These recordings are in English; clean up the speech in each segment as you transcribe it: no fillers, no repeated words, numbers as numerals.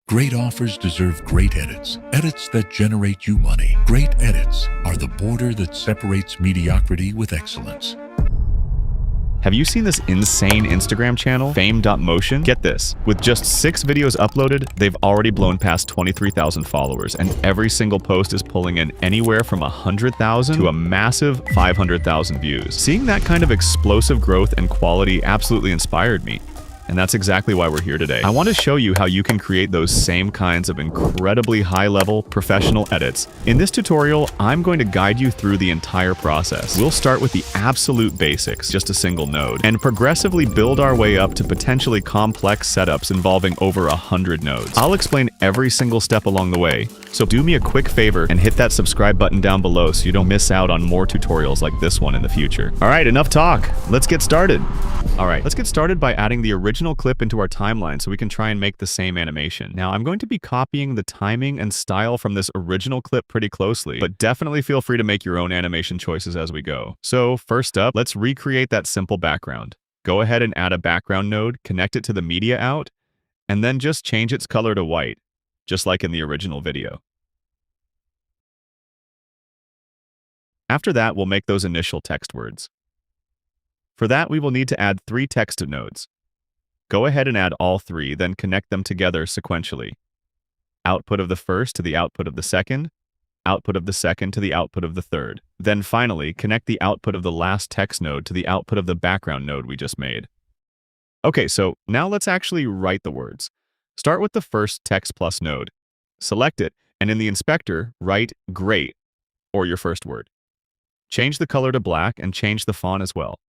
Great offers deserve great edits. Edits that generate you money. Great edits are the border that separates mediocrity with excellence. Have you seen this insane Instagram channel, Fame.motion? Get this, with just 6 videos uploaded, they've already blown past 23,000 followers, and every single post is pulling in anywhere from 100,000 to a massive 500,000 views. Seeing that kind of explosive growth and quality absolutely inspired me. And that's exactly why we're here today. I want to show you how you can create those same kinds of incredibly high-level professional edits. In this tutorial, I'm going to guide you through the entire process. We'll start with the absolute basics, just a single node, and progressively build our way up to potentially complex setups involving over 100 nodes. I'll explain every single step along the way, so do me a quick favor and hit that subscribe button down below so you don't miss out on more tutorials like this one in the future. All right, enough talk. Let's get started. All right, let's get started by adding the original clip into our timeline so we can try and make the same animation. Now, I'm going to be copying the timing and style from this original clip pretty closely, but definitely feel free to make your own animation choices as we go. So first up, let's recreate that simple background. Go ahead and add a background node, connect it to the media out, and then just change its color to white, just like in the original video. After that, we'll make those initial text words. For that, we will need to add 3 text nodes. Go ahead and add all 3, then connect them together sequentially. Output of the first to the output of the second, output of the second to the output of the third. Then finally, connect the output of the last text node to the output of the background node we just made. Okay, so now let's actually write the words. Start with the first text plus node. Select it, and in the inspector, write great, or your first word. Change the color to black and change the font as well.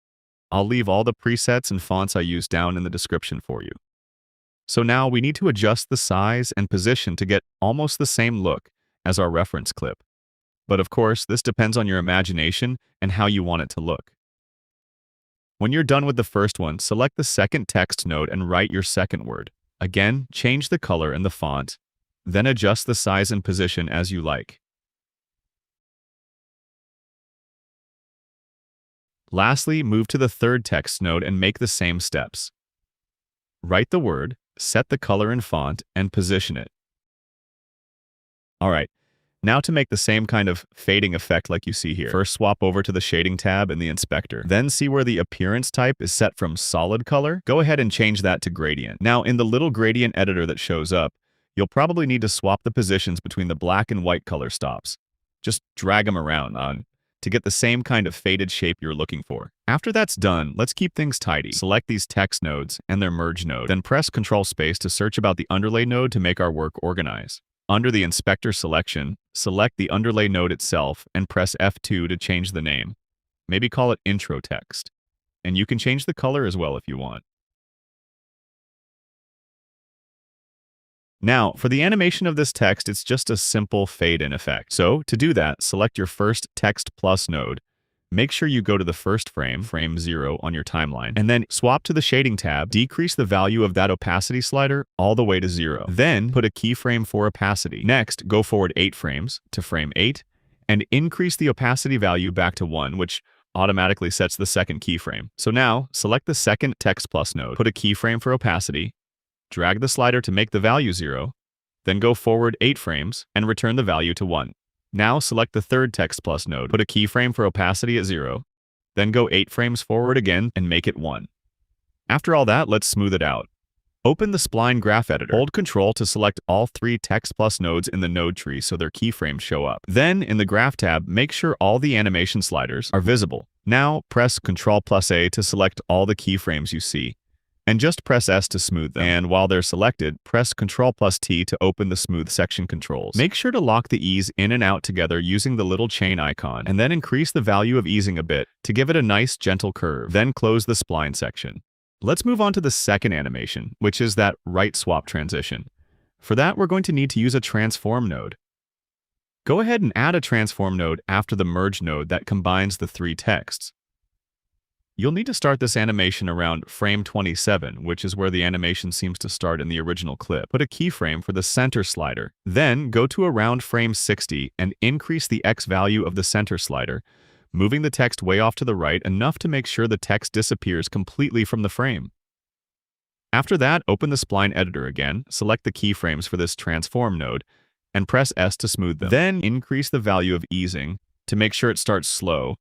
I'll leave all the presets and fonts I use down in the description for you. So now we need to adjust the size and position to get almost the same look as our reference clip. But of course, this depends on your imagination and how you want it to look. When you're done with the first one, select the second text node and write your second word. Again, change the color and the font, then adjust the size and position as you like. Lastly, move to the third text node and make the same steps. Write the word, set the color and font, and position it. Alright, now to make the same kind of fading effect like you see here. First swap over to the shading tab in the inspector. Then see where the appearance type is set from solid color? Go ahead and change that to gradient. Now in the little gradient editor that shows up, you'll probably need to swap the positions between the black and white color stops. Just drag them around to get the same kind of faded shape you're looking for. After that's done, let's keep things tidy. Select these text nodes and their merge node, then press Ctrl Space to search about the underlay node to make our work organize. Under the inspector selection, select the underlay node itself and press F2 to change the name. Maybe call it intro text. And you can change the color as well if you want. Now, for the animation of this text, it's just a simple fade-in effect. So, to do that, select your first text plus node. Make sure you go to the first frame, frame 0 on your timeline, and then swap to the shading tab, decrease the value of that opacity slider all the way to 0. Then, put a keyframe for opacity. Next, go forward 8 frames to frame 8, and increase the opacity value back to 1, which automatically sets the second keyframe. So now, select the second text plus node, put a keyframe for opacity, drag the slider to make the value 0, then go forward 8 frames and return the value to 1. Now select the third text plus node, put a keyframe for opacity at 0, then go 8 frames forward again and make it 1. After all that, let's smooth it out. Open the spline graph editor. Hold Ctrl to select all 3 text plus nodes in the node tree so their keyframes show up. Then, in the graph tab, make sure all the animation sliders are visible. Now, press Ctrl plus A to select all the keyframes you see, and just press S to smooth them. And while they're selected, press Ctrl plus T to open the smooth section controls. Make sure to lock the ease in and out together using the little chain icon, and then increase the value of easing a bit to give it a nice gentle curve. Then close the spline section. Let's move on to the second animation, which is that right swap transition. For that, we're going to need to use a transform node. Go ahead and add a transform node after the merge node that combines the 3 texts. You'll need to start this animation around frame 27, which is where the animation seems to start in the original clip. Put a keyframe for the center slider. Then go to around frame 60 and increase the X value of the center slider, moving the text way off to the right enough to make sure the text disappears completely from the frame. After that, open the spline editor again, select the keyframes for this transform node, and press S to smooth them. Then increase the value of easing to make sure it starts slow,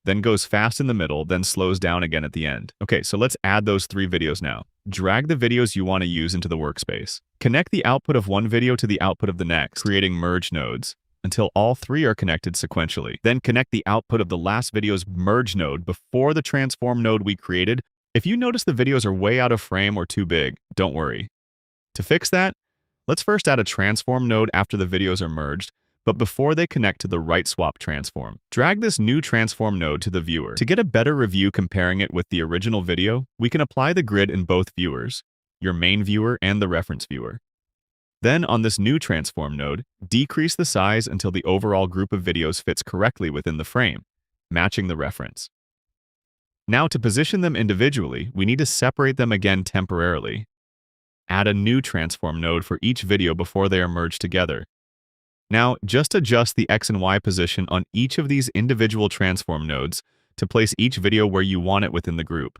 then goes fast in the middle, then slows down again at the end. Okay, so let's add those 3 videos now. Drag the videos you want to use into the workspace. Connect the output of one video to the output of the next, creating merge nodes until all 3 are connected sequentially. Then connect the output of the last video's merge node before the transform node we created. If you notice the videos are way out of frame or too big, don't worry. To fix that, let's first add a transform node after the videos are merged, but before they connect to the right swap transform. Drag this new transform node to the viewer. To get a better review comparing it with the original video, we can apply the grid in both viewers, your main viewer and the reference viewer. Then on this new transform node, decrease the size until the overall group of videos fits correctly within the frame, matching the reference. Now to position them individually, we need to separate them again temporarily. Add a new transform node for each video before they are merged together. Now, just adjust the X and Y position on each of these individual transform nodes to place each video where you want it within the group.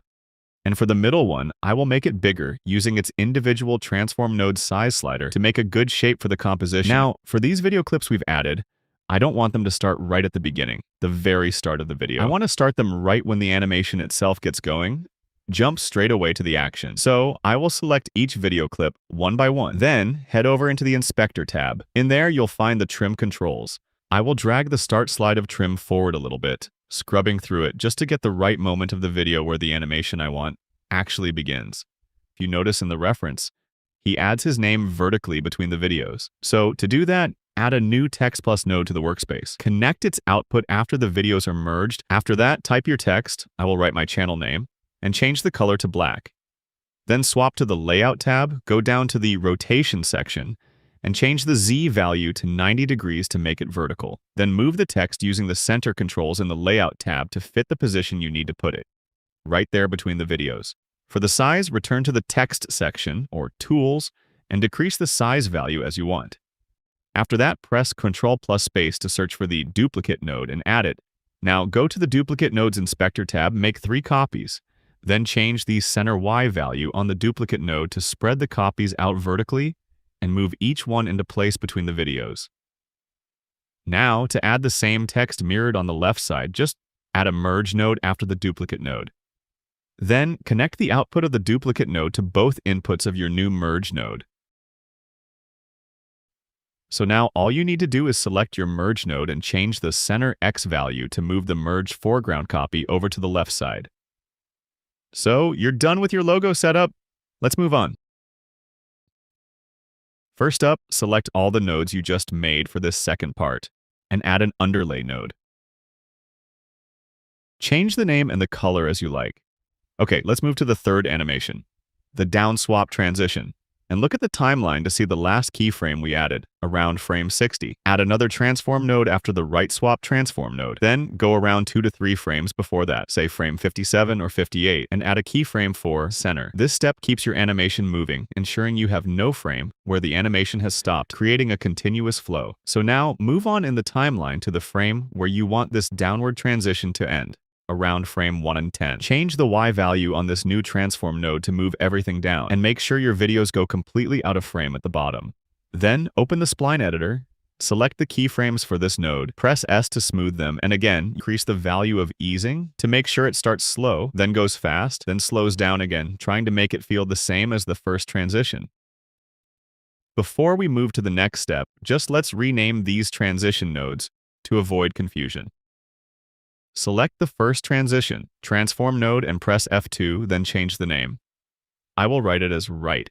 And for the middle one, I will make it bigger using its individual transform node size slider to make a good shape for the composition. Now, for these video clips we've added, I don't want them to start right at the beginning, the very start of the video. I want to start them right when the animation itself gets going. Jump straight away to the action. So I will select each video clip one by one. Then head over into the Inspector tab. In there, you'll find the trim controls. I will drag the start slide of trim forward a little bit, scrubbing through it just to get the right moment of the video where the animation I want actually begins. If you notice in the reference, he adds his name vertically between the videos. So to do that, add a new text plus node to the workspace. Connect its output after the videos are merged. After that, type your text. I will write my channel name and change the color to black. Then swap to the Layout tab, go down to the Rotation section, and change the Z value to 90 degrees to make it vertical. Then move the text using the center controls in the Layout tab to fit the position you need to put it, right there between the videos. For the size, return to the Text section, or Tools, and decrease the size value as you want. After that, press Ctrl+Space to search for the Duplicate node and add it. Now go to the Duplicate Nodes Inspector tab, make 3 copies. Then change the center Y value on the duplicate node to spread the copies out vertically and move each one into place between the videos. Now, to add the same text mirrored on the left side, just add a merge node after the duplicate node. Then, connect the output of the duplicate node to both inputs of your new merge node. So now all you need to do is select your merge node and change the center X value to move the merged foreground copy over to the left side. So, you're done with your logo setup. Let's move on. First up, select all the nodes you just made for this second part, and add an underlay node. Change the name and the color as you like. Okay, let's move to the third animation, the down swap transition. And look at the timeline to see the last keyframe we added, around frame 60. Add another transform node after the right swap transform node. Then go around 2 to 3 frames before that, say frame 57 or 58, and add a keyframe for center. This step keeps your animation moving, ensuring you have no frame where the animation has stopped, creating a continuous flow. So now move on in the timeline to the frame where you want this downward transition to end, around frame 1 and 10. Change the Y value on this new transform node to move everything down, and make sure your videos go completely out of frame at the bottom. Then open the spline editor, select the keyframes for this node, press S to smooth them, and again, increase the value of easing to make sure it starts slow, then goes fast, then slows down again, trying to make it feel the same as the first transition. Before we move to the next step, just let's rename these transition nodes to avoid confusion. Select the first transition, transform node, and press F2, then change the name. I will write it as right.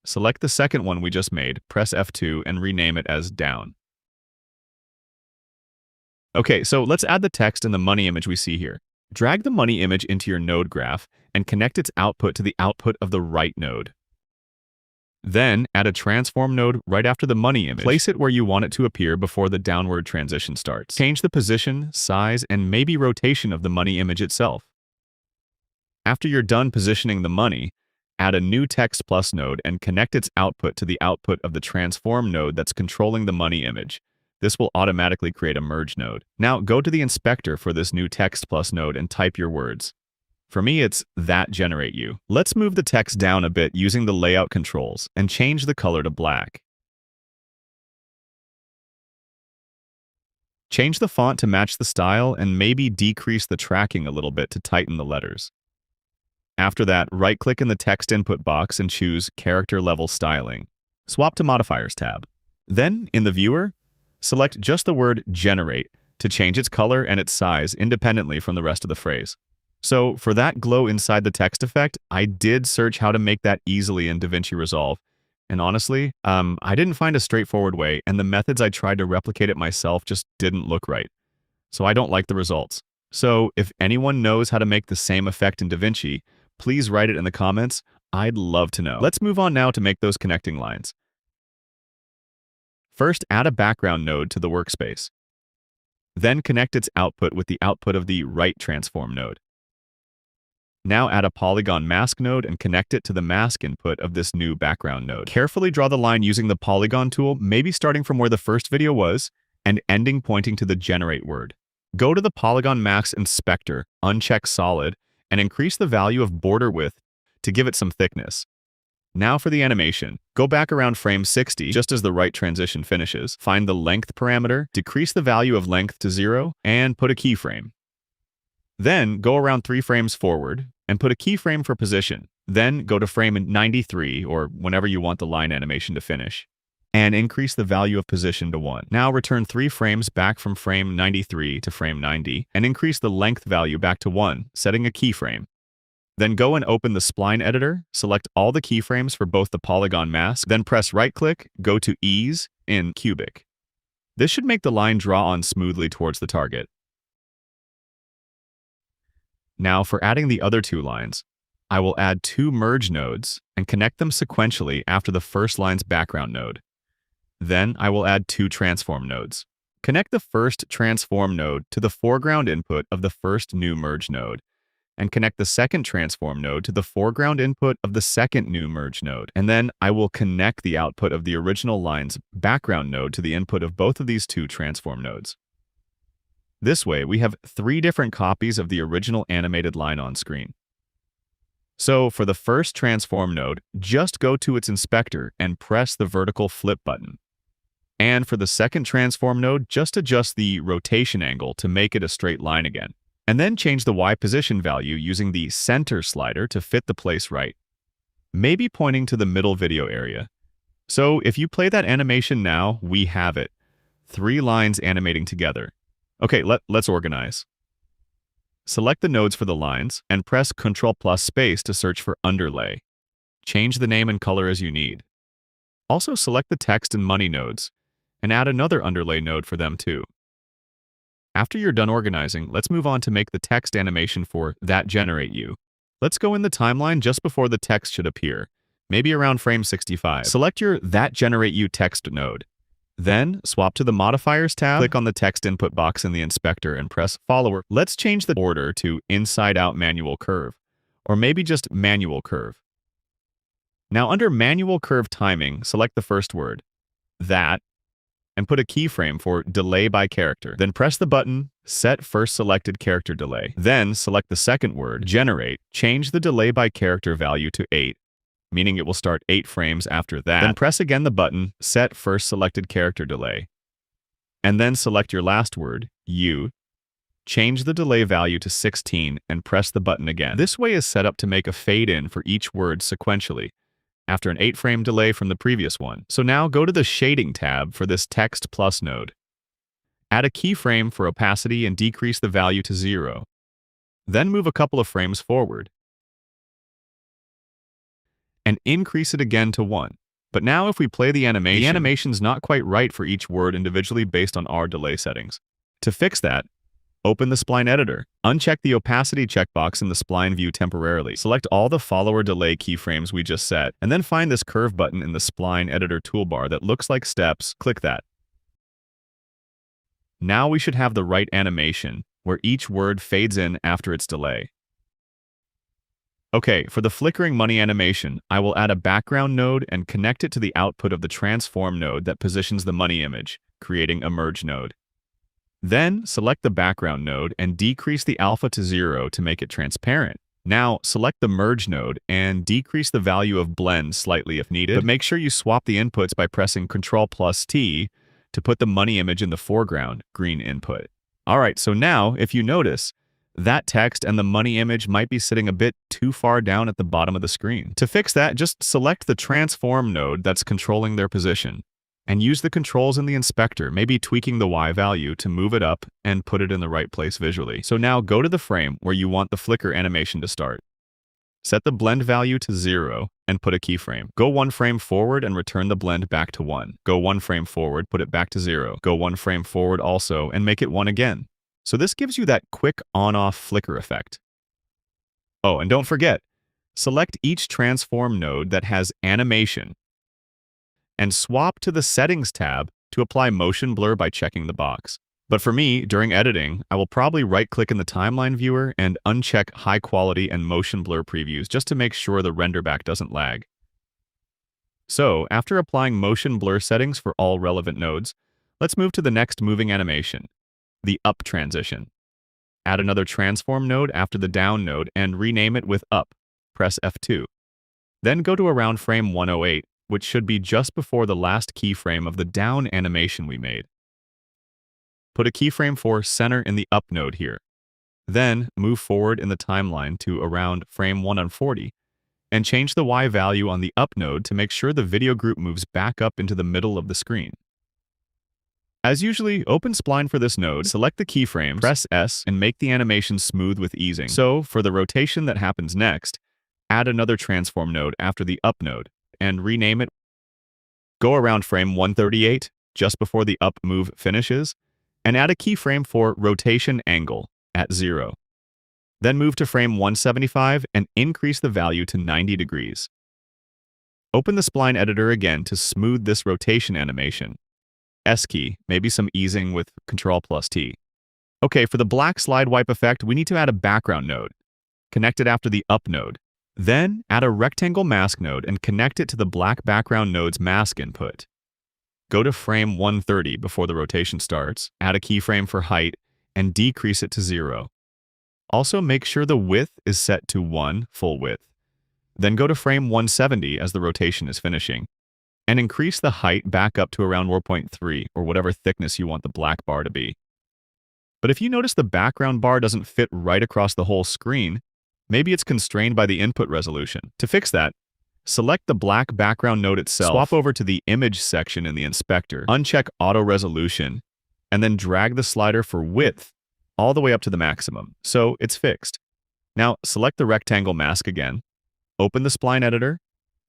Select the second one we just made, press F2, and rename it as down. Okay, so let's add the text and the money image we see here. Drag the money image into your node graph and connect its output to the output of the right node. Then, add a transform node right after the money image. Place it where you want it to appear before the downward transition starts. Change the position, size, and maybe rotation of the money image itself. After you're done positioning the money, add a new text plus node and connect its output to the output of the transform node that's controlling the money image. This will automatically create a merge node. Now, go to the inspector for this new text plus node and type your words. For me, it's that generate you. Let's move the text down a bit using the layout controls and change the color to black. Change the font to match the style and maybe decrease the tracking a little bit to tighten the letters. After that, right-click in the text input box and choose Character Level Styling. Swap to Modifiers tab. Then, in the viewer, select just the word Generate to change its color and its size independently from the rest of the phrase. So, for that glow inside the text effect, I did search how to make that easily in DaVinci Resolve. And honestly, I didn't find a straightforward way, and the methods I tried to replicate it myself just didn't look right. So I don't like the results. So, if anyone knows how to make the same effect in DaVinci, please write it in the comments. I'd love to know. Let's move on now to make those connecting lines. First, add a background node to the workspace. Then connect its output with the output of the right transform node. Now add a polygon mask node and connect it to the mask input of this new background node. Carefully draw the line using the polygon tool, maybe starting from where the first video was, and ending pointing to the generate word. Go to the polygon mask inspector, uncheck solid, and increase the value of border width to give it some thickness. Now for the animation. Go back around frame 60 just as the right transition finishes. Find the length parameter, decrease the value of length to 0, and put a keyframe. Then go around 3 frames forward and put a keyframe for position. Then go to frame 93 or whenever you want the line animation to finish and increase the value of position to 1. Now return 3 frames back from frame 93 to frame 90 and increase the length value back to 1, setting a keyframe. Then go and open the spline editor, select all the keyframes for both the polygon mask, then press right-click, go to Ease in Cubic. This should make the line draw on smoothly towards the target. Now for adding the other 2 lines, I will add 2 merge nodes and connect them sequentially after the first line's background node. Then I will add 2 transform nodes. Connect the first transform node to the foreground input of the first new merge node, and connect the second transform node to the foreground input of the second new merge node. And then I will connect the output of the original line's background node to the input of both of these 2 transform nodes. This way, we have 3 different copies of the original animated line on screen. So for the first transform node, just go to its inspector and press the vertical flip button. And for the second transform node, just adjust the rotation angle to make it a straight line again. And then change the Y position value using the center slider to fit the place right, maybe pointing to the middle video area. So if you play that animation now, we have it. 3 lines animating together. Okay, let's organize. Select the nodes for the lines and press Ctrl+Space to search for underlay. Change the name and color as you need. Also select the text and money nodes and add another underlay node for them too. After you're done organizing, let's move on to make the text animation for That Generate You. Let's go in the timeline just before the text should appear, maybe around frame 65. Select your That Generate You text node. Then, swap to the Modifiers tab, click on the text input box in the inspector and press Follower. Let's change the order to Inside Out Manual Curve, or maybe just Manual Curve. Now under Manual Curve Timing, select the first word, That, and put a keyframe for Delay by Character. Then press the button, Set First Selected Character Delay. Then select the second word, Generate. Change the Delay by Character value to 8. Meaning it will start 8 frames after that. Then press again the button, Set First Selected Character Delay. And then select your last word, You. Change the delay value to 16 and press the button again. This way is set up to make a fade in for each word sequentially, after an 8-frame delay from the previous one. So now go to the Shading tab for this Text Plus node. Add a keyframe for opacity and decrease the value to 0. Then move a couple of frames forward and increase it again to 1. But now if we play the animation's not quite right for each word individually based on our delay settings. To fix that, open the spline editor. Uncheck the opacity checkbox in the spline view temporarily. Select all the follower delay keyframes we just set, and then find this curve button in the spline editor toolbar that looks like steps. Click that. Now we should have the right animation, where each word fades in after its delay. Okay, for the flickering money animation, I will add a background node and connect it to the output of the transform node that positions the money image, creating a merge node. Then, select the background node and decrease the alpha to 0 to make it transparent. Now, select the Merge node and decrease the value of Blend slightly if needed, but make sure you swap the inputs by pressing Ctrl+T to put the money image in the foreground, green input. Alright, so now, if you notice, that text and the money image might be sitting a bit too far down at the bottom of the screen. To fix that, just select the Transform node that's controlling their position, and use the controls in the inspector, maybe tweaking the Y value to move it up and put it in the right place visually. So now go to the frame where you want the flicker animation to start. Set the blend value to 0 and put a keyframe. Go 1 frame forward and return the blend back to 1. Go 1 frame forward, put it back to 0. Go 1 frame forward also and make it 1 again. So this gives you that quick on-off flicker effect. Oh, and don't forget, select each transform node that has animation and swap to the Settings tab to apply motion blur by checking the box. But for me, during editing, I will probably right-click in the timeline viewer and uncheck high quality and motion blur previews just to make sure the render back doesn't lag. So, after applying motion blur settings for all relevant nodes, let's move to the next moving animation, the up transition. Add another transform node after the down node and rename it with up. Press F2. Then go to around frame 108, which should be just before the last keyframe of the down animation we made. Put a keyframe for center in the up node here. Then move forward in the timeline to around frame 140 and change the Y value on the up node to make sure the video group moves back up into the middle of the screen. As usually, open spline for this node, select the keyframes, press S, and make the animation smooth with easing. So, for the rotation that happens next, add another transform node after the up node and rename it. Go around frame 138, just before the up move finishes, and add a keyframe for rotation angle at 0. Then move to frame 175 and increase the value to 90 degrees. Open the spline editor again to smooth this rotation animation. S key, maybe some easing with Ctrl+T. Okay, for the black slide wipe effect, we need to add a background node. Connect it after the up node. Then, add a rectangle mask node and connect it to the black background node's mask input. Go to frame 130 before the rotation starts, add a keyframe for height, and decrease it to 0. Also, make sure the width is set to 1 full width. Then go to frame 170 as the rotation is finishing, and increase the height back up to around 4.3 or whatever thickness you want the black bar to be. But if you notice the background bar doesn't fit right across the whole screen, maybe it's constrained by the input resolution. To fix that, select the black background node itself, swap over to the image section in the inspector, uncheck auto resolution, and then drag the slider for width all the way up to the maximum, so it's fixed. Now, select the rectangle mask again, open the spline editor,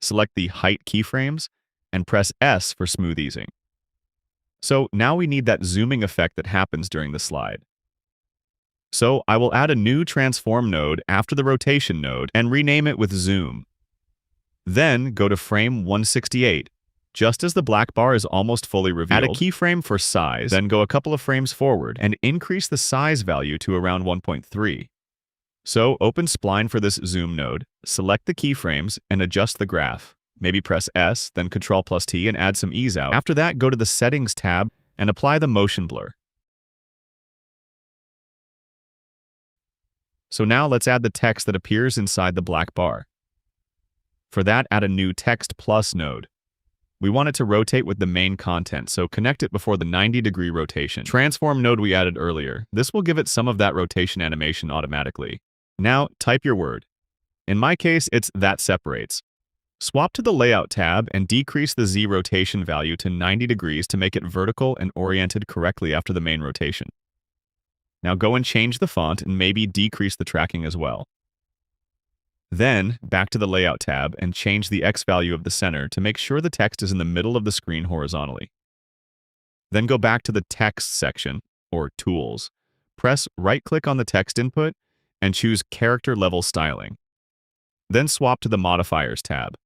select the height keyframes, and press S for smooth easing. So now we need that zooming effect that happens during the slide. So I will add a new transform node after the rotation node and rename it with zoom. Then go to frame 168. Just as the black bar is almost fully revealed, add a keyframe for size, then go a couple of frames forward and increase the size value to around 1.3. So open spline for this zoom node, select the keyframes, and adjust the graph. Maybe press S, then Ctrl+T and add some ease out. After that, go to the Settings tab and apply the motion blur. So now let's add the text that appears inside the black bar. For that, add a new Text Plus node. We want it to rotate with the main content, so connect it before the 90-degree rotation. Transform node we added earlier. This will give it some of that rotation animation automatically. Now, type your word. In my case, it's that separates. Swap to the Layout tab and decrease the Z rotation value to 90 degrees to make it vertical and oriented correctly after the main rotation. Now go and change the font and maybe decrease the tracking as well. Then, back to the Layout tab and change the X value of the center to make sure the text is in the middle of the screen horizontally. Then go back to the Text section, or Tools. Press right-click on the text input and choose Character Level Styling. Then swap to the Modifiers tab.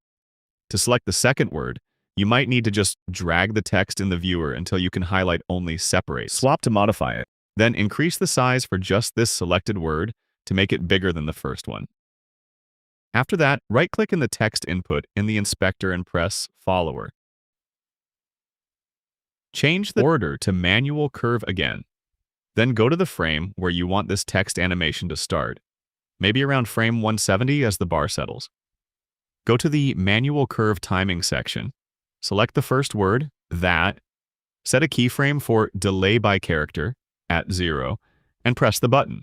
To select the second word, you might need to just drag the text in the viewer until you can highlight only Separate. Swap to modify it. Then increase the size for just this selected word to make it bigger than the first one. After that, right-click in the text input in the inspector and press Follower. Change the order to Manual Curve again. Then go to the frame where you want this text animation to start. maybe around frame 170 as the bar settles. Go to the Manual Curve Timing section. Select the first word, that, set a keyframe for Delay by Character at 0, and press the button.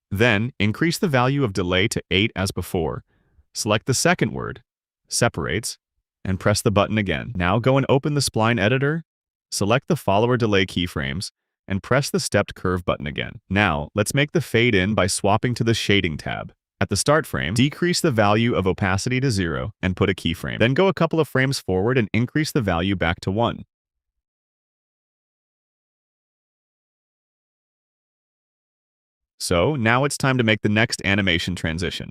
Then, increase the value of delay to 8 as before. Select the second word, Separates, and press the button again. Now go and open the spline editor, select the follower delay keyframes, and press the stepped curve button again. Now, let's make the fade in by swapping to the Shading tab. At the start frame, decrease the value of opacity to 0 and put a keyframe. Then go a couple of frames forward and increase the value back to 1. So now it's time to make the next animation transition.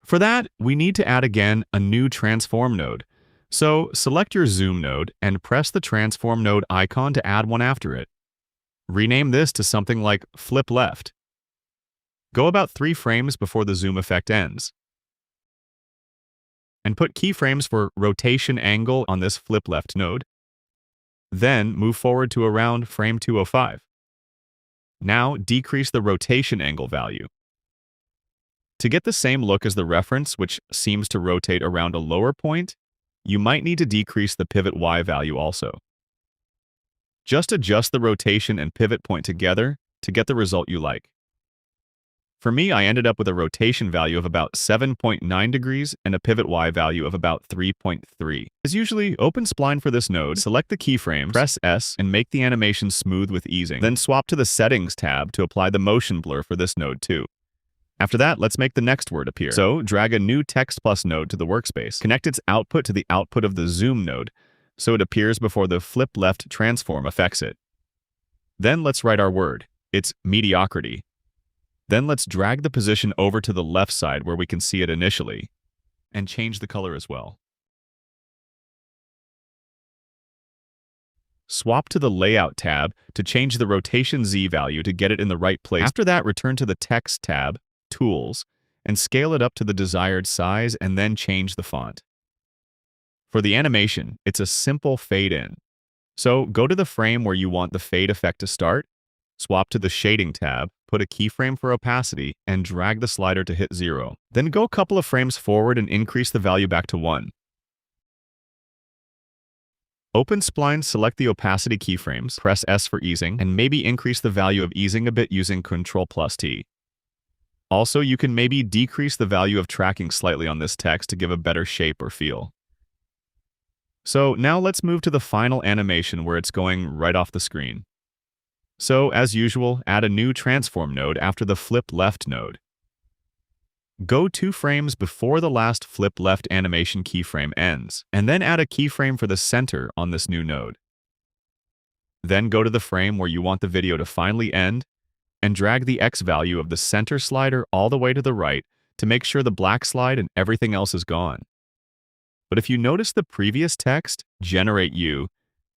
For that, we need to add again a new transform node. So select your zoom node and press the transform node icon to add one after it. Rename this to something like flip left. Go about 3 frames before the zoom effect ends. And put keyframes for rotation angle on this flip left node. Then move forward to around frame 205. Now decrease the rotation angle value. To get the same look as the reference, which seems to rotate around a lower point, you might need to decrease the pivot Y value also. Just adjust the rotation and pivot point together to get the result you like. For me, I ended up with a rotation value of about 7.9 degrees and a pivot Y value of about 3.3. As usually, open spline for this node, select the keyframe, press S, and make the animation smooth with easing. Then swap to the Settings tab to apply the motion blur for this node too. After that, let's make the next word appear. So, drag a new Text Plus node to the workspace. Connect its output to the output of the Zoom node, so it appears before the flip left transform affects it. Then let's write our word. It's mediocrity. Then let's drag the position over to the left side where we can see it initially, and change the color as well. Swap to the Layout tab to change the rotation Z value to get it in the right place. After that, return to the Text tab, Tools, and scale it up to the desired size and then change the font. For the animation, it's a simple fade in. So go to the frame where you want the fade effect to start, swap to the Shading tab, put a keyframe for opacity, and drag the slider to hit 0. Then go a couple of frames forward and increase the value back to 1. Open spline, select the opacity keyframes, press S for easing, and maybe increase the value of easing a bit using Ctrl+T. Also, you can maybe decrease the value of tracking slightly on this text to give a better shape or feel. So now let's move to the final animation where it's going right off the screen. So, as usual, add a new transform node after the flip left node. Go 2 frames before the last flip left animation keyframe ends, and then add a keyframe for the center on this new node. Then go to the frame where you want the video to finally end, and drag the X value of the center slider all the way to the right to make sure the black slide and everything else is gone. But if you notice the previous text, Generate You,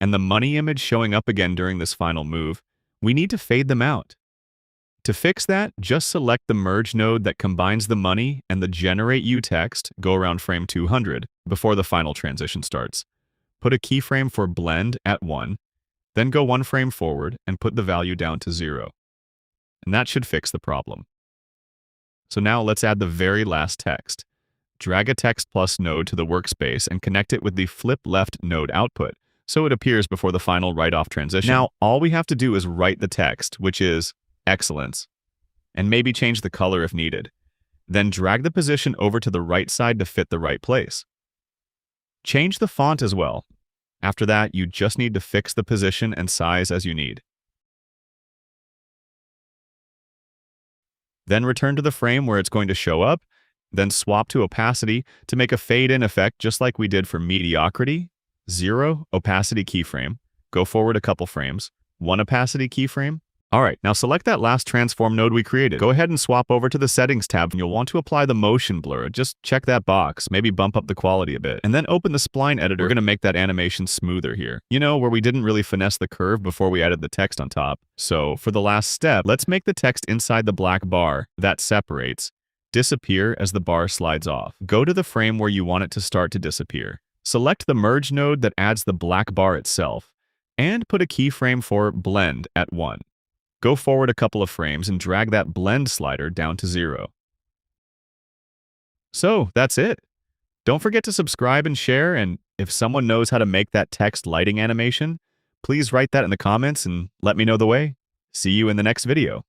and the money image showing up again during this final move, we need to fade them out. To fix that, just select the merge node that combines the money and the Generate You text, go around frame 200 before the final transition starts. Put a keyframe for blend at 1, then go 1 frame forward and put the value down to 0. And that should fix the problem. So now let's add the very last text. Drag a Text Plus node to the workspace and connect it with the flip left node output, so it appears before the final write-off transition. Now, all we have to do is write the text, which is excellence, and maybe change the color if needed. Then drag the position over to the right side to fit the right place. Change the font as well. After that, you just need to fix the position and size as you need. Then return to the frame where it's going to show up, then swap to opacity to make a fade-in effect just like we did for mediocrity. 0 opacity keyframe, go forward a couple frames, 1 opacity keyframe. Alright, now select that last transform node we created. Go ahead and swap over to the Settings tab and you'll want to apply the motion blur. Just check that box, maybe bump up the quality a bit. And then open the spline editor. We're going to make that animation smoother here. You know, where we didn't really finesse the curve before we added the text on top. So for the last step, let's make the text inside the black bar that separates disappear as the bar slides off. Go to the frame where you want it to start to disappear. Select the merge node that adds the black bar itself, and put a keyframe for blend at 1. Go forward a couple of frames and drag that blend slider down to 0. So that's it. Don't forget to subscribe and share, and if someone knows how to make that text lighting animation, please write that in the comments and let me know the way. See you in the next video.